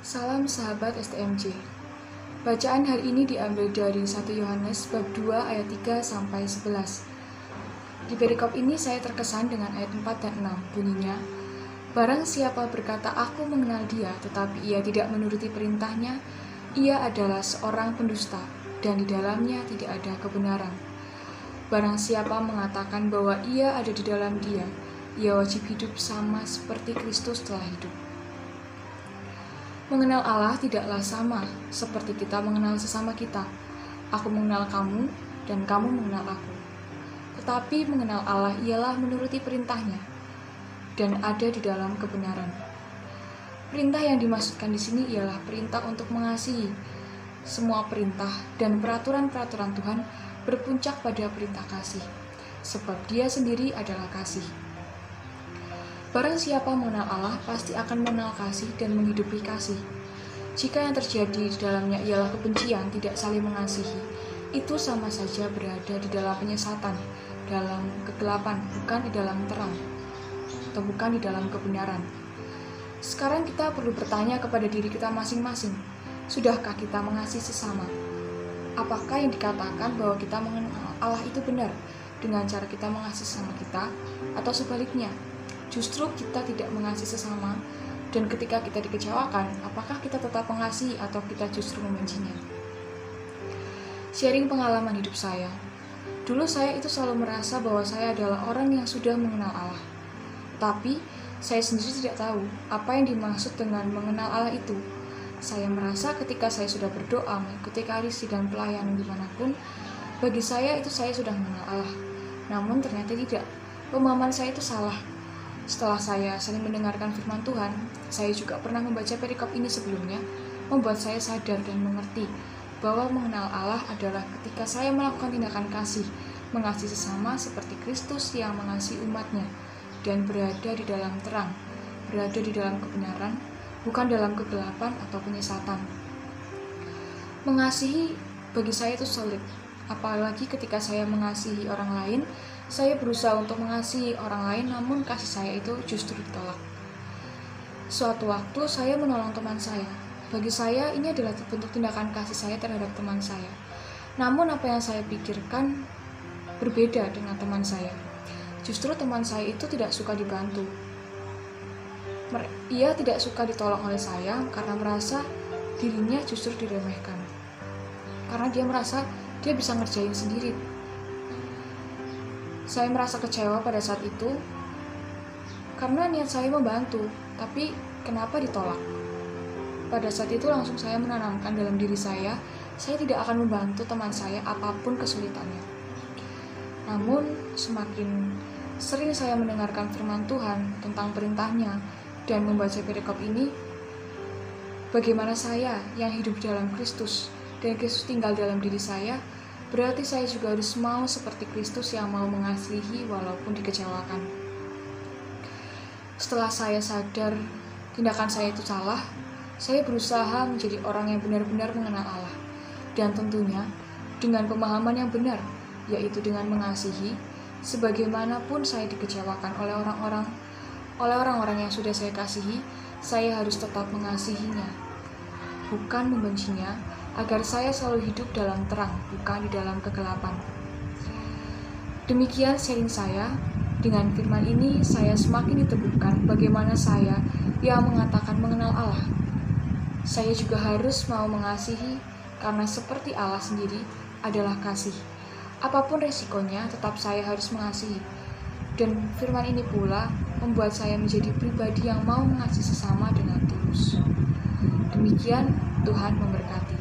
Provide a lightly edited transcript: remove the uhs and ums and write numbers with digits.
Salam sahabat STMJ. Bacaan hari ini diambil dari 1 Yohanes bab 2 ayat 3 sampai 11. Di perikop ini saya terkesan dengan ayat 4 dan 6. Bunyinya, barang siapa berkata aku mengenal dia tetapi ia tidak menuruti perintahnya, ia adalah seorang pendusta dan di dalamnya tidak ada kebenaran. Barang siapa mengatakan bahwa ia ada di dalam dia, ia wajib hidup sama seperti Kristus telah hidup. Mengenal Allah tidaklah sama seperti kita mengenal sesama kita. Aku mengenal kamu dan kamu mengenal aku. Tetapi mengenal Allah ialah menuruti perintahnya dan ada di dalam kebenaran. Perintah yang dimaksudkan di sini ialah perintah untuk mengasihi. Semua perintah dan peraturan-peraturan Tuhan berpuncak pada perintah kasih, sebab Dia sendiri adalah kasih. Barang siapa mengenal Allah pasti akan mengenal kasih dan menghidupi kasih. Jika yang terjadi di dalamnya ialah kebencian, tidak saling mengasihi, itu sama saja berada di dalam penyesatan, dalam kegelapan, bukan di dalam terang, atau bukan di dalam kebenaran. Sekarang kita perlu bertanya kepada diri kita masing-masing, sudahkah kita mengasihi sesama? Apakah yang dikatakan bahwa kita mengenal Allah itu benar dengan cara kita mengasihi sesama kita, atau sebaliknya? Justru kita tidak mengasihi sesama, dan ketika kita dikecewakan, apakah kita tetap mengasihi atau kita justru membencinya? Sharing pengalaman hidup saya. Dulu saya itu selalu merasa bahwa saya adalah orang yang sudah mengenal Allah. Tapi, saya sendiri tidak tahu apa yang dimaksud dengan mengenal Allah itu. Saya merasa ketika saya sudah berdoa, mengikuti karisi dan pelayanan dimanapun, bagi saya itu saya sudah mengenal Allah. Namun ternyata tidak. Pemahaman saya itu salah. Setelah saya sering mendengarkan firman Tuhan, saya juga pernah membaca perikop ini sebelumnya, membuat saya sadar dan mengerti bahwa mengenal Allah adalah ketika saya melakukan tindakan kasih, mengasihi sesama seperti Kristus yang mengasihi umatnya, dan berada di dalam terang, berada di dalam kebenaran, bukan dalam kegelapan atau penyesatan. Mengasihi bagi saya itu sulit, apalagi ketika saya mengasihi orang lain. Saya berusaha untuk mengasihi orang lain, namun kasih saya itu justru ditolak. Suatu waktu saya menolong teman saya. Bagi saya ini adalah bentuk tindakan kasih saya terhadap teman saya. Namun apa yang saya pikirkan berbeda dengan teman saya. Justru teman saya itu tidak suka dibantu. Ia tidak suka ditolong oleh saya karena merasa dirinya justru diremehkan. Karena dia merasa dia bisa ngerjain sendiri. Saya merasa kecewa pada saat itu karena niat saya membantu, tapi kenapa ditolak? Pada saat itu langsung saya menanamkan dalam diri saya tidak akan membantu teman saya apapun kesulitannya. Namun semakin sering saya mendengarkan firman Tuhan tentang perintahnya dan membaca perikop ini, bagaimana saya yang hidup dalam Kristus dan Kristus tinggal dalam diri saya, berarti saya juga harus mau seperti Kristus yang mau mengasihi walaupun dikecewakan. Setelah saya sadar tindakan saya itu salah, saya berusaha menjadi orang yang benar-benar mengenal Allah. Dan tentunya dengan pemahaman yang benar, yaitu dengan mengasihi, sebagaimanapun saya dikecewakan oleh orang-orang yang sudah saya kasihi, saya harus tetap mengasihinya, bukan membencinya, agar saya selalu hidup dalam terang, bukan di dalam kegelapan. Demikian sharing saya. Dengan firman ini, saya semakin diteguhkan bagaimana saya yang mengatakan mengenal Allah. Saya juga harus mau mengasihi, karena seperti Allah sendiri adalah kasih. Apapun resikonya, tetap saya harus mengasihi. Dan firman ini pula membuat saya menjadi pribadi yang mau mengasihi sesama dengan tulus. Demikian, Tuhan memberkati.